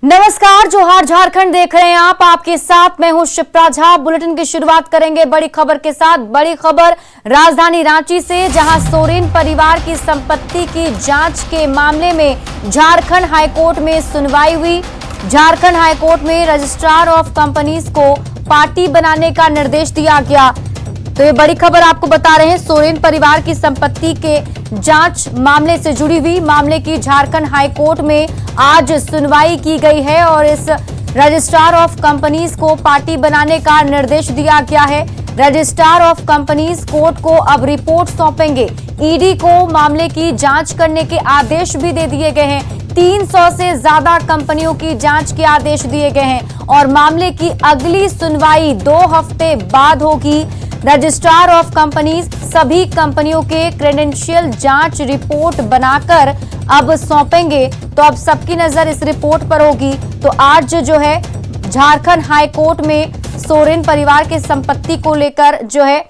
नमस्कार, जोहार झारखंड देख रहे हैं आप। आपके साथ मैं हूं शिप्रा झा। बुलेटिन की शुरुआत करेंगे बड़ी खबर के साथ। बड़ी खबर राजधानी रांची से, जहां सोरेन परिवार की संपत्ति की जांच के मामले में झारखंड हाईकोर्ट में सुनवाई हुई। झारखंड हाईकोर्ट में रजिस्ट्रार ऑफ कंपनीज को पार्टी बनाने का निर्देश दिया गया। तो ये बड़ी खबर आपको बता रहे हैं। सोरेन परिवार की संपत्ति के जांच मामले से जुड़ी हुई मामले की झारखंड हाईकोर्ट में आज सुनवाई की गई है और इस रजिस्ट्रार ऑफ कंपनीज को पार्टी बनाने का निर्देश दिया गया है। रजिस्ट्रार ऑफ कंपनीज कोर्ट को अब रिपोर्ट सौंपेंगे। ईडी को मामले की जांच करने के आदेश भी दे दिए गए हैं। 300 से ज्यादा कंपनियों की जांच के आदेश दिए गए हैं और मामले की अगली सुनवाई 2 हफ्ते बाद होगी। रजिस्ट्रार ऑफ कंपनीज सभी कंपनियों के क्रेडेंशियल जांच रिपोर्ट बनाकर अब सौंपेंगे। तो अब सबकी नजर इस रिपोर्ट पर होगी। तो आज जो है झारखंड हाईकोर्ट में सोरेन परिवार के संपत्ति को लेकर जो है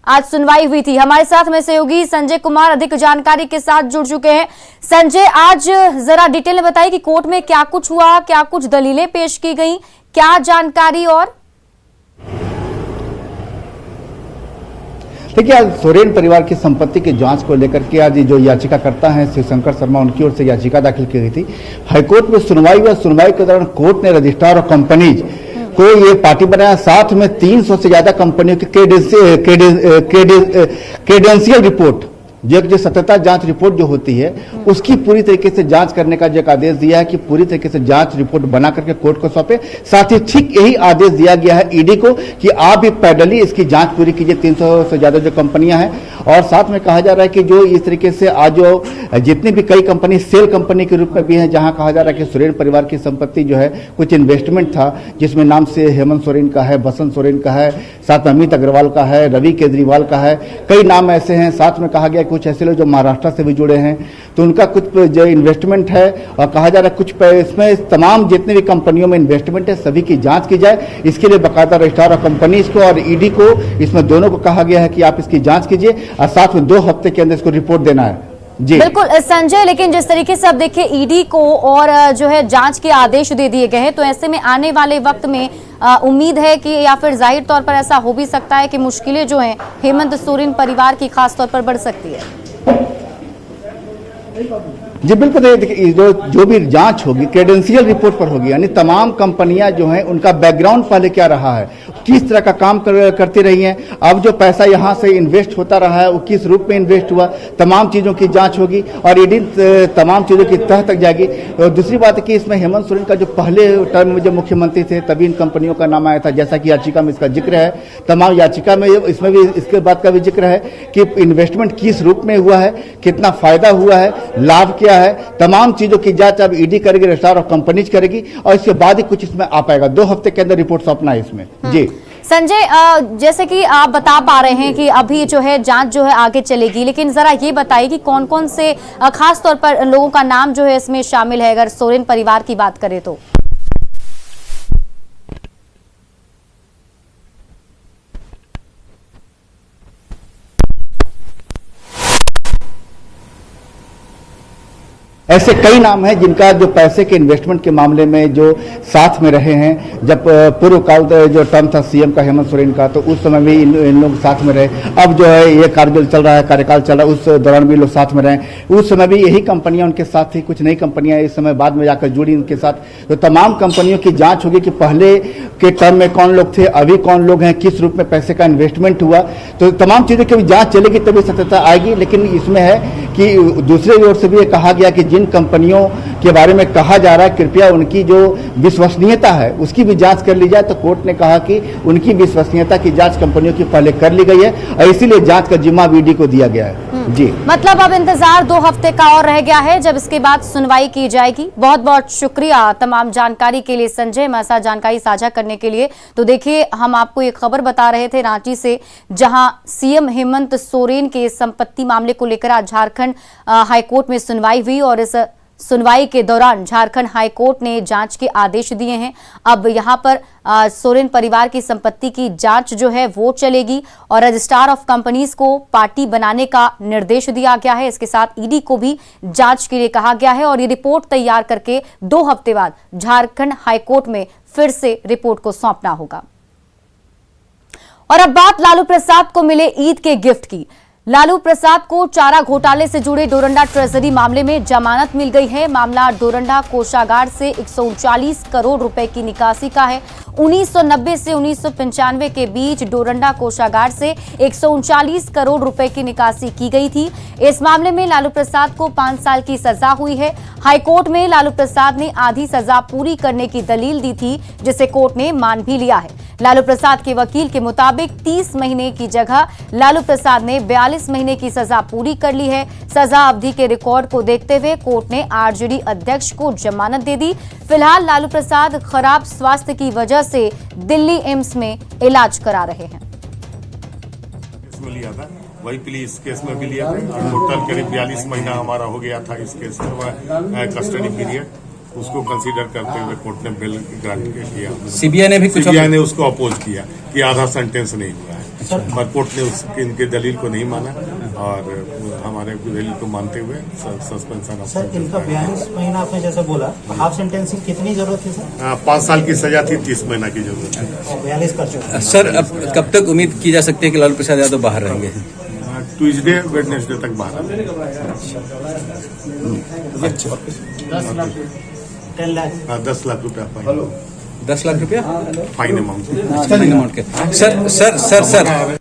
आज सुनवाई हुई थी। हमारे साथ में सहयोगी संजय कुमार अधिक जानकारी के साथ जुड़ चुके हैं। संजय, आज जरा डिटेल में बताइए कि कोर्ट में क्या कुछ हुआ, क्या कुछ दलीलें पेश की गई, क्या जानकारी। और देखिए, आज सोरेन परिवार की संपत्ति की जांच को लेकर के आज जो याचिकाकर्ता हैं शिवशंकर शर्मा, उनकी ओर से याचिका दाखिल की गई थी। हाईकोर्ट में सुनवाई हुआ। सुनवाई के दौरान कोर्ट ने रजिस्ट्रार ऑफ कंपनीज को ये पार्टी बनाया। साथ में 300 से ज्यादा कंपनियों की क्रेडेंशियल रिपोर्ट, जो सत्यता जांच रिपोर्ट जो होती है, उसकी पूरी तरीके से जांच करने का जो आदेश दिया है कि पूरी तरीके से जांच रिपोर्ट बना करके कोर्ट को सौंपे। साथ ही ठीक यही आदेश दिया गया है ईडी को कि आप भी पैरेलली इसकी जांच पूरी कीजिए, 300 से ज्यादा जो कंपनियां हैं। और साथ में कहा जा रहा है कि जो इस तरीके से आज जो जितनी भी कई कंपनी सेल कंपनी के रूप में भी है, जहां कहा जा रहा है कि सोरेन परिवार की संपत्ति जो है कुछ इन्वेस्टमेंट था, जिसमें नाम से हेमंत सोरेन का है, बसंत सोरेन का है, साथ में अमित अग्रवाल का है, रवि केजरीवाल का है, कई नाम ऐसे हैं। साथ में कहा गया कुछ ऐसे लोग जो महाराष्ट्र से भी जुड़े हैं, तो उनका कुछ जो इन्वेस्टमेंट है, और कहा जा रहा है कुछ इसमें तमाम जितने भी कंपनियों में इन्वेस्टमेंट है सभी की जांच की जाए। इसके लिए बाकायदा रजिस्ट्रार ऑफ कंपनीज को और ईडी को, इसमें दोनों को कहा गया है कि आप इसकी जांच कीजिए और साथ में 2 हफ्ते के अंदर इसको रिपोर्ट देना है। जी बिल्कुल संजय, लेकिन जिस तरीके से अब देखिए ईडी को और जो है जांच के आदेश दे दिए गए हैं, तो ऐसे में आने वाले वक्त में उम्मीद है कि या फिर जाहिर तौर पर ऐसा हो भी सकता है कि मुश्किलें जो हैं हेमंत सोरेन परिवार की खास तौर पर बढ़ सकती है। जी बिल्कुल। देखिए, जो भी जांच होगी क्रेडेंशियल रिपोर्ट पर होगी, यानी तमाम कंपनियां जो हैं उनका बैकग्राउंड पहले क्या रहा है, किस तरह का काम करती रही हैं, अब जो पैसा यहां से इन्वेस्ट होता रहा है वो किस रूप में इन्वेस्ट हुआ, तमाम चीजों की जांच होगी और ईडी तमाम चीजों की तह तक जाएगी। और दूसरी बात है कि इसमें हेमंत सोरेन का जो पहले टर्म में जो मुख्यमंत्री थे तभी इन कंपनियों का नाम आया था, जैसा कि याचिका में इसका जिक्र है। तमाम याचिका में इसमें भी इसके बात का भी जिक्र है कि इन्वेस्टमेंट किस रूप में हुआ है, कितना फायदा हुआ है, लाभ क्या है, तमाम चीजों की जांच अब ईडी करेगी, रजिस्ट्रार ऑफ कंपनीज करेगी और इसके बाद ही कुछ इसमें आ पाएगा। 2 हफ्ते के अंदर रिपोर्ट सौंपना है इसमें। जी संजय, जैसे कि आप बता पा रहे हैं कि अभी जो है जांच जो है आगे चलेगी, लेकिन जरा ये बताइए कि कौन कौन से खास तौर पर लोगों का नाम जो है इसमें शामिल है, अगर सोरेन परिवार की बात करें तो। ऐसे कई नाम हैं जिनका जो पैसे के इन्वेस्टमेंट के मामले में जो साथ में रहे हैं। जब पूर्व काल जो टर्म था सीएम का हेमंत सोरेन का, तो उस समय भी इन लोग साथ में रहे। अब जो है ये कार्यकाल चल रहा है, उस दौरान भी लोग साथ में रहे। उस समय भी यही कंपनियां उनके साथ थी, कुछ नई कंपनियां इस समय बाद में जाकर जुड़ी उनके साथ। तो तमाम कंपनियों की जांच होगी कि पहले के टर्म में कौन लोग थे, अभी कौन लोग हैं, किस रूप में पैसे का इन्वेस्टमेंट हुआ। तो तमाम चीजों की जांच चलेगी तभी सत्यता आएगी। लेकिन इसमें है कि दूसरी ओर से भी कहा गया कि जिन कंपनियों के बारे में कहा जा रहा है कृपया उनकी जो विश्वसनीयता है उसकी भी जांच कर ली जाए। तो कोर्ट ने कहा कि उनकी विश्वसनीयता की जांच कंपनियों की पहले कर ली गई है और इसीलिए जांच का जिम्मा ईडी को दिया गया है। जी मतलब अब इंतजार 2 हफ्ते का और रह गया है, जब इसके बाद सुनवाई की जाएगी। बहुत बहुत शुक्रिया तमाम जानकारी के लिए संजय, हमारे साथ जानकारी साझा करने के लिए। तो देखिए, हम आपको एक खबर बता रहे थे रांची से, जहां सीएम हेमंत सोरेन के संपत्ति मामले को लेकर आज झारखंड हाईकोर्ट में सुनवाई हुई और इस सुनवाई के दौरान झारखंड हाई कोर्ट ने जांच के आदेश दिए हैं। अब यहां पर सोरेन परिवार की संपत्ति की जांच जो है वो चलेगी और रजिस्ट्रार ऑफ कंपनीज को पार्टी बनाने का निर्देश दिया गया है। इसके साथ ईडी को भी जांच के लिए कहा गया है और ये रिपोर्ट तैयार करके 2 हफ्ते बाद झारखंड हाई कोर्ट में फिर से रिपोर्ट को सौंपना होगा। और अब बात लालू प्रसाद को मिले ईद के गिफ्ट की। लालू प्रसाद को चारा घोटाले से जुड़े डोरंडा ट्रेजरी मामले में जमानत मिल गई है। मामला डोरंडा कोषागार से 139 करोड़ रुपए की निकासी का है। 1990 से 1995 के बीच डोरंडा कोषागार से 139 करोड़ रुपए की निकासी की गई थी। इस मामले में लालू प्रसाद को 5 साल की सजा हुई है। हाईकोर्ट में लालू प्रसाद ने आधी सजा पूरी करने की दलील दी थी, जिसे कोर्ट ने मान भी लिया है। लालू प्रसाद के वकील के मुताबिक 30 महीने की जगह लालू प्रसाद ने 42 महीने की सजा पूरी कर ली है। सजा अवधि के रिकॉर्ड को देखते हुए कोर्ट ने आरजेडी अध्यक्ष को जमानत दे दी। फिलहाल लालू प्रसाद खराब स्वास्थ्य की वजह से दिल्ली एम्स में इलाज करा रहे हैं। इसमें लिया था, वही प्ली इस केस में भी लिया था। टोटल करीब 42 महीना हमारा हो गया था इस केस में कस्टडी पीरियड। उसको कंसीडर करते हुए कोर्ट ने बेल ग्रांट किया। सीबीआई ने भी सीबीआई ने उसको अपोज किया कि आधा सेंटेंस नहीं हुआ है, पर कोर्ट ने इनके दलील को नहीं माना और हमारे दलील को मानते हुए सस्पेंशन। सर, इनका 42 महीना आपने जैसे बोला, हाफ सेंटेंसिंग कितनी जरूरत थी सर? 5 साल की सजा थी, 30 महीना की जरूरत है। 42 कर चुके। सर, अब कब तक उम्मीद की जा सकती है कि लालू प्रसाद यादव बाहर रहेंगे? ट्यूजडे वेडनेसडे तक बाहर। 10 लाख रुपया फाइन। 10 लाख रुपया फाइन अमाउंट के। सर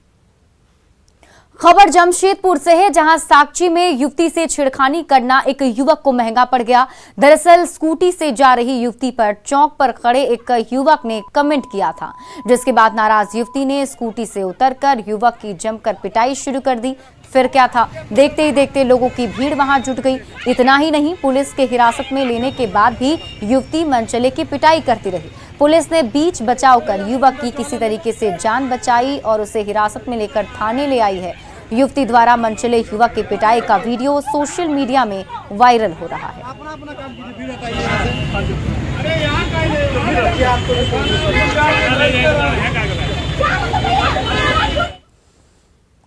खबर जमशेदपुर से है, जहां साकची में युवती से छेड़खानी करना एक युवक को महंगा पड़ गया। दरअसल स्कूटी से जा रही युवती पर चौक पर खड़े एक युवक ने कमेंट किया था, जिसके बाद नाराज युवती ने स्कूटी से उतरकर युवक की जमकर पिटाई शुरू कर दी। फिर क्या था, देखते ही देखते लोगों की भीड़ वहां जुट गई। इतना ही नहीं, पुलिस के हिरासत में लेने के बाद भी युवती मनचले की पिटाई करती रही। पुलिस ने बीच बचाव कर युवक की किसी तरीके से जान बचाई और उसे हिरासत में लेकर थाने ले आई है। युवती द्वारा मनचले युवक की पिटाई का वीडियो सोशल मीडिया में वायरल हो रहा है।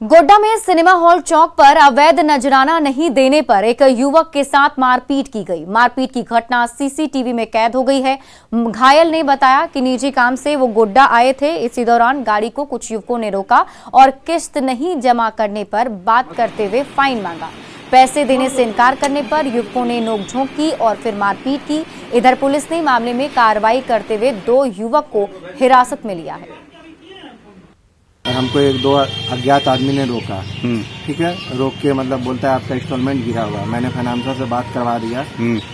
गोड्डा में सिनेमा हॉल चौक पर अवैध नजराना नहीं देने पर एक युवक के साथ मारपीट की गई। मारपीट की घटना सीसीटीवी में कैद हो गई है। घायल ने बताया कि निजी काम से वो गोड्डा आए थे। इसी दौरान गाड़ी को कुछ युवकों ने रोका और किस्त नहीं जमा करने पर बात करते हुए फाइन मांगा। पैसे देने से इनकार करने पर युवकों ने नोकझोंक की और फिर मारपीट की। इधर पुलिस ने मामले में कार्रवाई करते हुए 2 युवक को हिरासत में लिया है। हमको 1-2 अज्ञात आदमी ने रोका, ठीक है, रोक के मतलब बोलता है आपका इंस्टॉलमेंट गिरा हुआ। मैंने फाइनेंसर से बात करवा दिया,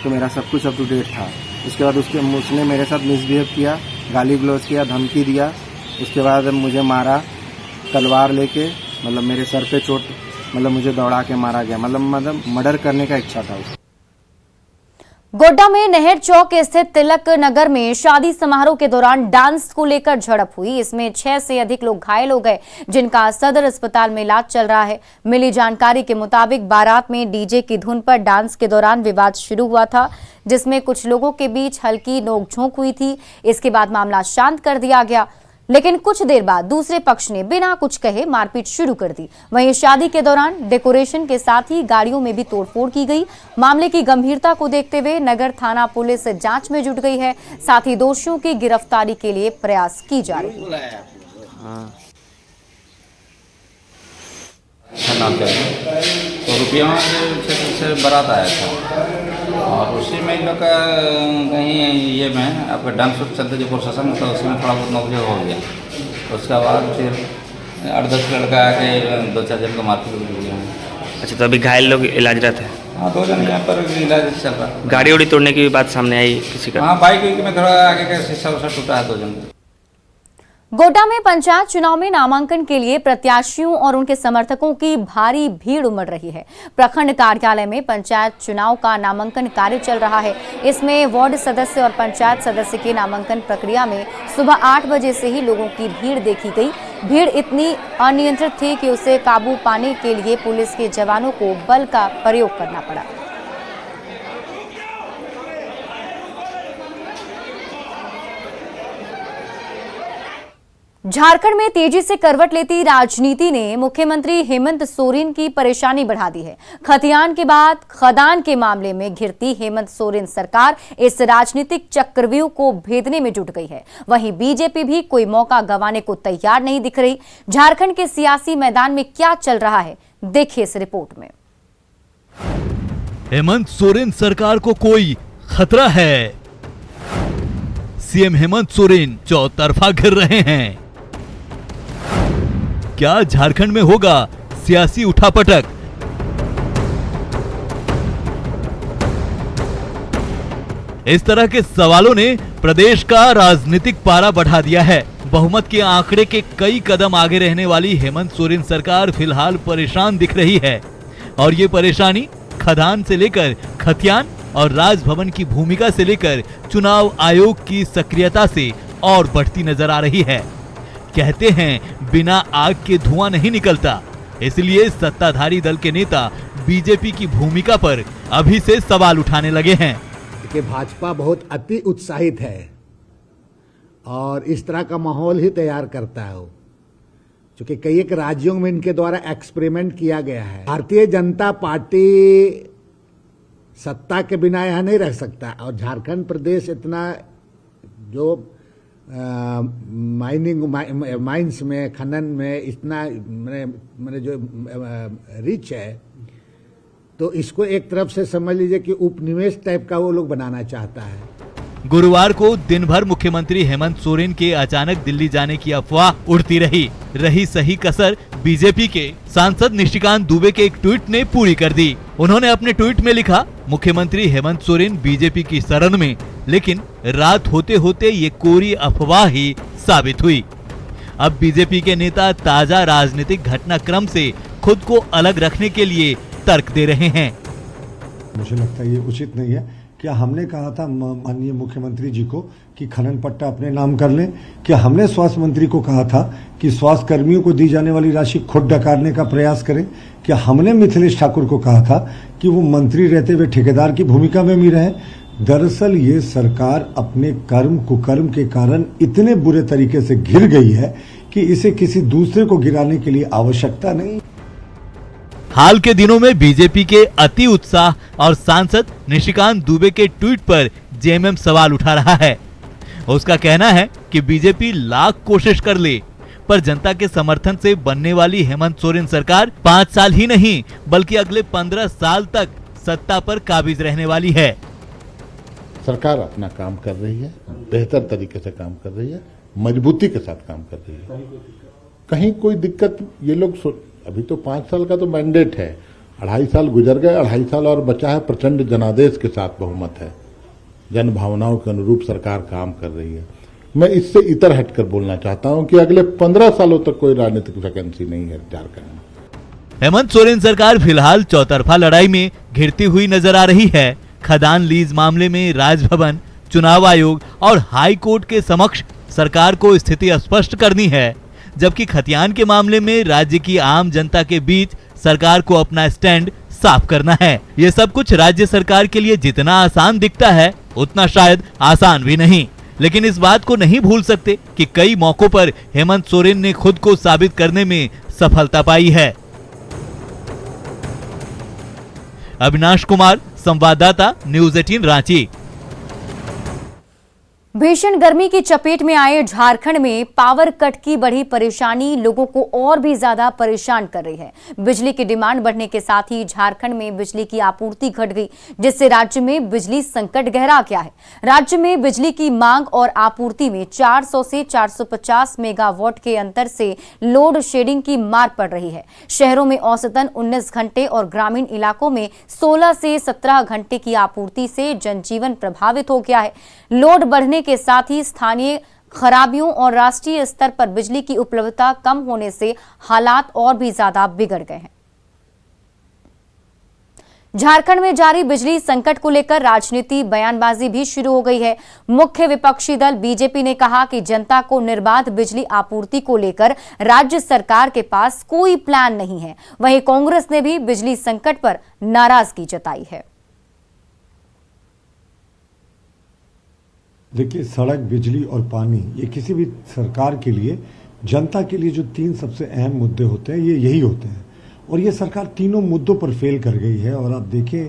तो मेरा सब कुछ अप टू डेट था। उसके बाद उसने मेरे साथ मिसबिहेव किया, गाली गलौज किया, धमकी दिया। उसके बाद मुझे मारा तलवार लेके, मतलब मेरे सर पे चोट, मतलब मुझे दौड़ा के मारा गया। मतलब मर्डर करने का इच्छा था उसको। गोड्डा में नहर चौक स्थित तिलक नगर में शादी समारोह के दौरान डांस को लेकर झड़प हुई। इसमें 6 से अधिक लोग घायल हो गए, जिनका सदर अस्पताल में इलाज चल रहा है। मिली जानकारी के मुताबिक बारात में डीजे की धुन पर डांस के दौरान विवाद शुरू हुआ था, जिसमें कुछ लोगों के बीच हल्की नोकझोंक हुई थी। इसके बाद मामला शांत कर दिया गया, लेकिन कुछ देर बाद दूसरे पक्ष ने बिना कुछ कहे मारपीट शुरू कर दी। वहीं शादी के दौरान डेकोरेशन के साथ ही गाड़ियों में भी तोड़फोड़ की गई। मामले की गंभीरता को देखते हुए नगर थाना पुलिस जांच में जुट गई है। साथ ही दोषियों की गिरफ्तारी के लिए प्रयास की जा रही है। तो रुपया क्षेत्र से बारात आया था और उसी में लोग कहीं ये में आपका डांस चलते जो प्रोसेसन था उसी में थोड़ा बहुत नौकझोंक हो गया। उसके बाद फिर 8-10 लड़का आके 2-4 जन को मारपीट हो गया। अच्छा, तो अभी घायल लोग इलाजरत है? हाँ, 2 जन यहाँ पर इलाज चल रहा है। गाड़ी उड़ी तोड़ने की भी बात सामने आई किसी का? हाँ, बाइक में थोड़ा आगे का शीशा उसा टूटा है 2 जन। गोड्डा में पंचायत चुनाव में नामांकन के लिए प्रत्याशियों और उनके समर्थकों की भारी भीड़ उमड़ रही है। प्रखंड कार्यालय में पंचायत चुनाव का नामांकन कार्य चल रहा है। इसमें वार्ड सदस्य और पंचायत सदस्य के नामांकन प्रक्रिया में सुबह 8 बजे से ही लोगों की भीड़ देखी गई। भीड़ इतनी अनियंत्रित थी कि उसे काबू पाने के लिए पुलिस के जवानों को बल का प्रयोग करना पड़ा। झारखंड में तेजी से करवट लेती राजनीति ने मुख्यमंत्री हेमंत सोरेन की परेशानी बढ़ा दी है। खतियान के बाद खदान के मामले में घिरती हेमंत सोरेन सरकार इस राजनीतिक चक्रव्यूह को भेदने में जुट गई है। वहीं बीजेपी भी कोई मौका गंवाने को तैयार नहीं दिख रही। झारखंड के सियासी मैदान में क्या चल रहा है, देखिए इस रिपोर्ट में। हेमंत सोरेन सरकार को कोई खतरा है। सीएम हेमंत सोरेन चौतरफा घिर रहे हैं। क्या झारखंड में होगा सियासी उठापटक? इस तरह के सवालों ने प्रदेश का राजनीतिक पारा बढ़ा दिया है। बहुमत के आंकड़े के कई कदम आगे रहने वाली हेमंत सोरेन सरकार फिलहाल परेशान दिख रही है और ये परेशानी खदान से लेकर खतियान और राजभवन की भूमिका से लेकर चुनाव आयोग की सक्रियता से और बढ़ती नजर आ रही है। कहते हैं बिना आग के धुआं नहीं निकलता, इसलिए सत्ताधारी दल के नेता बीजेपी की भूमिका पर अभी से सवाल उठाने लगे हैं कि भाजपा बहुत अति उत्साहित है और इस तरह का माहौल ही तैयार करता है वो, क्योंकि कई एक राज्यों में इनके द्वारा एक्सपेरिमेंट किया गया है। भारतीय जनता पार्टी सत्ता के बिना यहां नहीं रह सकता और झारखंड प्रदेश इतना जो माइंस में खनन में इतना मैंने जो रिच है, तो इसको एक तरफ से समझ लीजिए कि उपनिवेश टाइप का वो लोग बनाना चाहता है। गुरुवार को दिन भर मुख्यमंत्री हेमंत सोरेन के अचानक दिल्ली जाने की अफवाह उड़ती रही सही कसर बीजेपी के सांसद निशिकांत दुबे के एक ट्वीट ने पूरी कर दी। उन्होंने अपने ट्वीट में लिखा, मुख्यमंत्री हेमंत सोरेन बीजेपी की शरण में, लेकिन रात होते होते ये कोरी अफवाह ही साबित हुई। अब बीजेपी के नेता ताजा राजनीतिक घटनाक्रम से खुद को अलग रखने के लिए तर्क दे रहे हैं। मुझे लगता है ये उचित नहीं है। क्या हमने कहा था माननीय मुख्यमंत्री जी को कि खनन पट्टा अपने नाम कर लें? क्या हमने स्वास्थ्य मंत्री को कहा था कि स्वास्थ्य कर्मियों को दी जाने वाली राशि खुद डकारने का प्रयास करें? क्या हमने मिथिलेश ठाकुर को कहा था कि वो मंत्री रहते हुए ठेकेदार की भूमिका में भी रहें? दरअसल ये सरकार अपने कर्म कुकर्म के कारण इतने बुरे तरीके से घिर गई है कि इसे किसी दूसरे को गिराने के लिए आवश्यकता नहीं। हाल के दिनों में बीजेपी के अति उत्साह और सांसद निशिकांत दुबे के ट्वीट पर जेएमएम सवाल उठा रहा है। उसका कहना है कि बीजेपी लाख कोशिश कर ले, पर जनता के समर्थन से बनने वाली हेमंत सोरेन सरकार 5 साल ही नहीं बल्कि अगले 15 साल तक सत्ता पर काबिज रहने वाली है। सरकार अपना काम कर रही है, बेहतर तरीके से काम कर रही है, मजबूती के साथ काम कर रही है। कहीं कोई दिक्कत ये लोग अभी तो 5 साल का तो मैंडेट है, 2.5 साल गुजर गए, 2.5 साल और बचा है। प्रचंड जनादेश के साथ बहुमत है, जन भावनाओं के अनुरूप सरकार काम कर रही है। मैं इससे इतर हटकर बोलना चाहता हूं कि अगले 15 सालों तक कोई राजनीतिक वैकेंसी नहीं है झारखंड में। हेमंत सोरेन सरकार फिलहाल चौतरफा लड़ाई में घिरती हुई नजर आ रही है। खदान लीज मामले में राजभवन, चुनाव आयोग और हाई कोर्ट के समक्ष सरकार को स्थिति स्पष्ट करनी है, जबकि खतियान के मामले में राज्य की आम जनता के बीच सरकार को अपना स्टैंड साफ करना है। ये सब कुछ राज्य सरकार के लिए जितना आसान दिखता है उतना शायद आसान भी नहीं, लेकिन इस बात को नहीं भूल सकते कि कई मौकों पर हेमंत सोरेन ने खुद को साबित करने में सफलता पाई है। अविनाश कुमार, संवाददाता, न्यूज़ 18 रांची। भीषण गर्मी की चपेट में आए झारखंड में पावर कट की बढ़ी परेशानी लोगों को और भी ज्यादा परेशान कर रही है। बिजली की डिमांड बढ़ने के साथ ही झारखंड में बिजली की आपूर्ति घट गई, जिससे राज्य में बिजली संकट गहरा गया है। राज्य में बिजली की मांग और आपूर्ति में 400 से 450 मेगावाट के अंतर से लोड शेडिंग की मार पड़ रही है। शहरों में औसतन 19 घंटे और ग्रामीण इलाकों में 16 से 17 घंटे की आपूर्ति से जनजीवन प्रभावित हो गया है। लोड बढ़ने के साथ ही स्थानीय खराबियों और राष्ट्रीय स्तर पर बिजली की उपलब्धता कम होने से हालात और भी ज्यादा बिगड़ गए हैं। झारखंड में जारी बिजली संकट को लेकर राजनीति बयानबाजी भी शुरू हो गई है। मुख्य विपक्षी दल बीजेपी ने कहा कि जनता को निर्बाध बिजली आपूर्ति को लेकर राज्य सरकार के पास कोई प्लान नहीं है। वहीं कांग्रेस ने भी बिजली संकट पर नाराजगी जताई है। देखिए, सड़क, बिजली और पानी ये किसी भी सरकार के लिए जनता के लिए जो 3 सबसे अहम मुद्दे होते हैं ये यही होते हैं, और ये सरकार तीनों मुद्दों पर फेल कर गई है। और आप देखें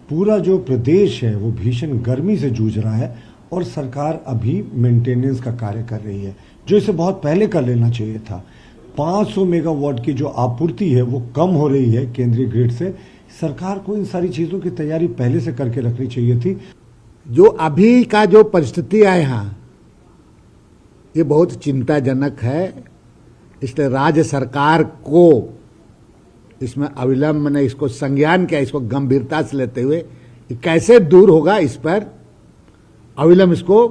पूरा जो प्रदेश है वो भीषण गर्मी से जूझ रहा है और सरकार अभी मेंटेनेंस का कार्य कर रही है, जो इसे बहुत पहले कर लेना चाहिए था। 500 मेगावाट की जो आपूर्ति है वो कम हो रही है केंद्रीय ग्रिड से। सरकार को इन सारी चीजों की तैयारी पहले से करके रखनी चाहिए थी। जो अभी का जो परिस्थिति है यहाँ, ये बहुत चिंताजनक है। इसलिए राज्य सरकार को इसमें अविलंब ने इसको संज्ञान किया, इसको गंभीरता से लेते हुए कैसे दूर होगा इस पर अविलंब इसको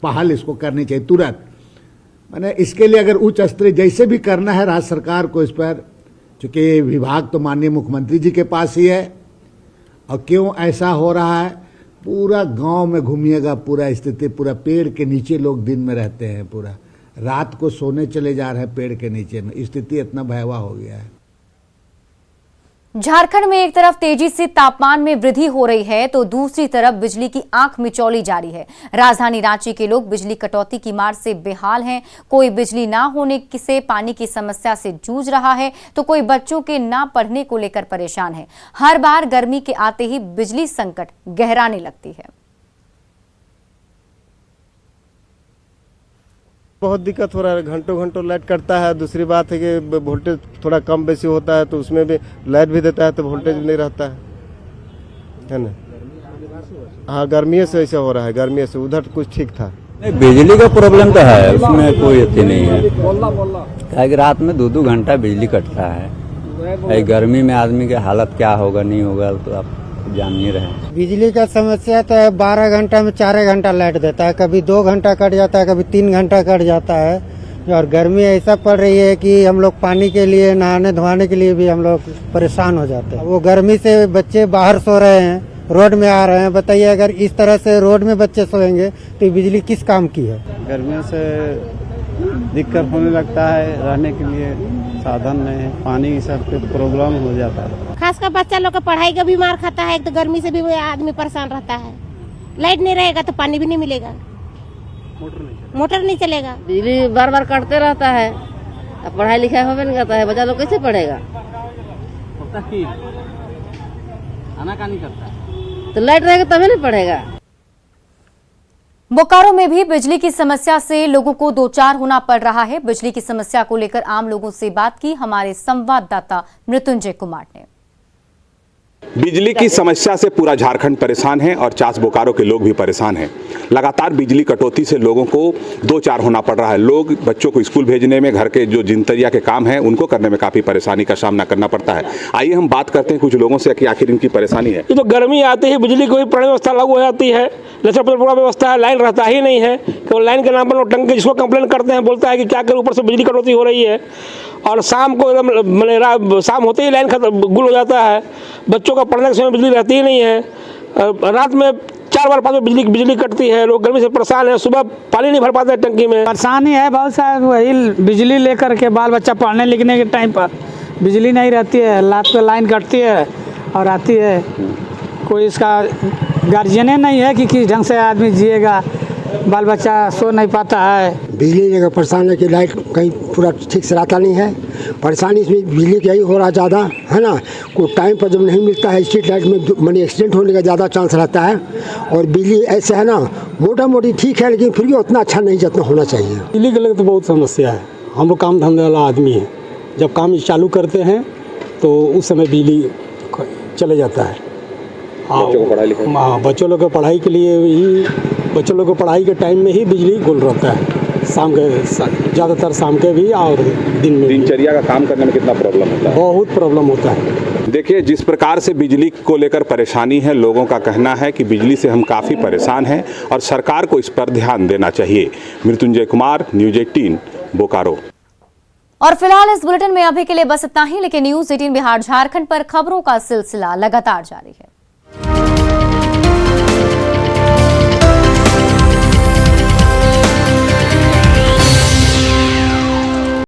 पहल इसको करनी चाहिए तुरंत। मैंने इसके लिए अगर उच्च स्तरीय जैसे भी करना है राज्य सरकार को इस पर, चूंकि विभाग तो माननीय मुख्यमंत्री जी के पास ही है, और क्यों ऐसा हो रहा है पूरा गांव में घूमिएगा, पूरा स्थिति पूरा पेड़ के नीचे लोग दिन में रहते हैं, पूरा रात को सोने चले जा रहे हैं पेड़ के नीचे में, स्थिति इतना भयावह हो गया है। झारखंड में एक तरफ तेजी से तापमान में वृद्धि हो रही है तो दूसरी तरफ बिजली की आंख मिचौली जारी है। राजधानी रांची के लोग बिजली कटौती की मार से बेहाल हैं। कोई बिजली ना होने से पानी की समस्या से जूझ रहा है तो कोई बच्चों के ना पढ़ने को लेकर परेशान है। हर बार गर्मी के आते ही बिजली संकट गहराने लगती है। बहुत दिक्कत हो रहा है, घंटों घंटों लाइट कटता है। दूसरी बात है कि वोल्टेज थोड़ा कम बेसी होता है तो उसमें भी लाइट भी देता है तो वोल्टेज भी नहीं रहता है ना। हाँ, गर्मी से ऐसा हो रहा है, गर्मी से। उधर कुछ ठीक था नहीं, बिजली का प्रॉब्लम तो है, उसमें कोई अच्छी नहीं है। क्या कि रात में 2-2 घंटा बिजली कटता है। गर्मी में आदमी की हालत क्या होगा नहीं होगा तो आप जान ही रहे। बिजली का समस्या तो है, 12 घंटा में 4 घंटा लाइट देता है, कभी 2 घंटा कट जाता है, कभी 3 घंटा कट जाता है। और गर्मी ऐसा पड़ रही है कि हम लोग पानी के लिए, नहाने धोने के लिए भी हम लोग परेशान हो जाते हैं। वो गर्मी से बच्चे बाहर सो रहे हैं, रोड में आ रहे हैं। बताइए अगर इस तरह से रोड में बच्चे सोएंगे तो बिजली किस काम की है। गर्मियों से दिक्कत होने लगता है, रहने के लिए साधन नहीं, पानी की सब प्रॉब्लम हो जाता है। खासकर बच्चा लोग का पढ़ाई का भी मार खाता है। एक तो गर्मी से भी आदमी परेशान रहता है। लाइट नहीं रहेगा तो पानी भी नहीं मिलेगा, मोटर नहीं चलेगा। बिजली बार बार कटते रहता है, अब पढ़ाई लिखाई हो भी नहीं करता है, बच्चा लोग कैसे पढ़ेगा। आना का नहीं करता तो लाइट रहेगा तभी नहीं पढ़ेगा। बोकारो में भी बिजली की समस्या से लोगों को दो चार होना पड़ रहा है। बिजली की समस्या को लेकर आम लोगों से बात की हमारे संवाददाता मृत्युंजय कुमार ने। बिजली की समस्या से पूरा झारखंड परेशान है और चास बोकारो के लोग भी परेशान हैं। लगातार बिजली कटौती से लोगों को दो चार होना पड़ रहा है। लोग बच्चों को स्कूल भेजने में, घर के जो दिनचर्या के काम हैं उनको करने में काफी परेशानी का सामना करना पड़ता है। आइए हम बात करते हैं कुछ लोगों से कि आखिर इनकी परेशानी है। ये तो गर्मी आती है, बिजली की पूर्ण व्यवस्था लागू हो जाती है, लचर पचर पूरा व्यवस्था है, लाइन रहता ही नहीं है। केवल लाइन के नाम पर टंकी जिसको कंप्लेन करते हैं बोलता है कि क्या करें, ऊपर से बिजली कटौती हो रही है। और शाम को एकदम शाम होते ही लाइन गुल हो जाता है। बच्चों का पढ़ने के समय बिजली रहती ही नहीं है। रात में 4 बार 5 बार बिजली कटती है। लोग गर्मी से परेशान है, सुबह पानी नहीं भर पाते टंकी में। परेशानी है बहुत सारे, वही बिजली लेकर के बाल बच्चा पढ़ने लिखने के टाइम पर बिजली नहीं रहती है, रात को लाइन कटती है और आती है। कोई इसका गार्जियन नहीं है कि किस ढंग से आदमी जिएगा, बाल बच्चा सो नहीं पाता है। बिजली लेकर परेशान है कि लाइट कहीं पूरा ठीक से रहता नहीं है। परेशानी इसमें बिजली का ही हो रहा ज़्यादा है ना। कोई टाइम पर जब नहीं मिलता है, स्ट्रीट लाइट में मानी एक्सीडेंट होने का ज़्यादा चांस रहता है। और बिजली ऐसे है ना, मोटा मोटी ठीक है लेकिन फिर भी उतना अच्छा नहीं जितना होना चाहिए। बिजली के लिए तो बहुत समस्या है। हम लोग काम धंधे वाला आदमी है, जब काम चालू करते हैं तो उस समय बिजली चले जाता है। बच्चों लोग को पढ़ाई के लिए ही, बच्चों लोग को पढ़ाई के टाइम में ही बिजली गुल रहता है। शाम के ज़्यादातर शाम के भी और दिन में। दिनचर्या का काम करने में कितना प्रॉब्लम होता है? बहुत प्रॉब्लम होता है। देखिए, जिस प्रकार से बिजली को लेकर परेशानी है, लोगों का कहना है कि बिजली से हम काफ़ी परेशान हैं और सरकार को इस पर ध्यान देना चाहिए। मृत्युंजय कुमार, न्यूज़ 18 बोकारो। और फिलहाल इस बुलेटिन में अभी के लिए बस इतना ही, लेकिन न्यूज़ 18 बिहार झारखंड पर खबरों का सिलसिला लगातार जारी है।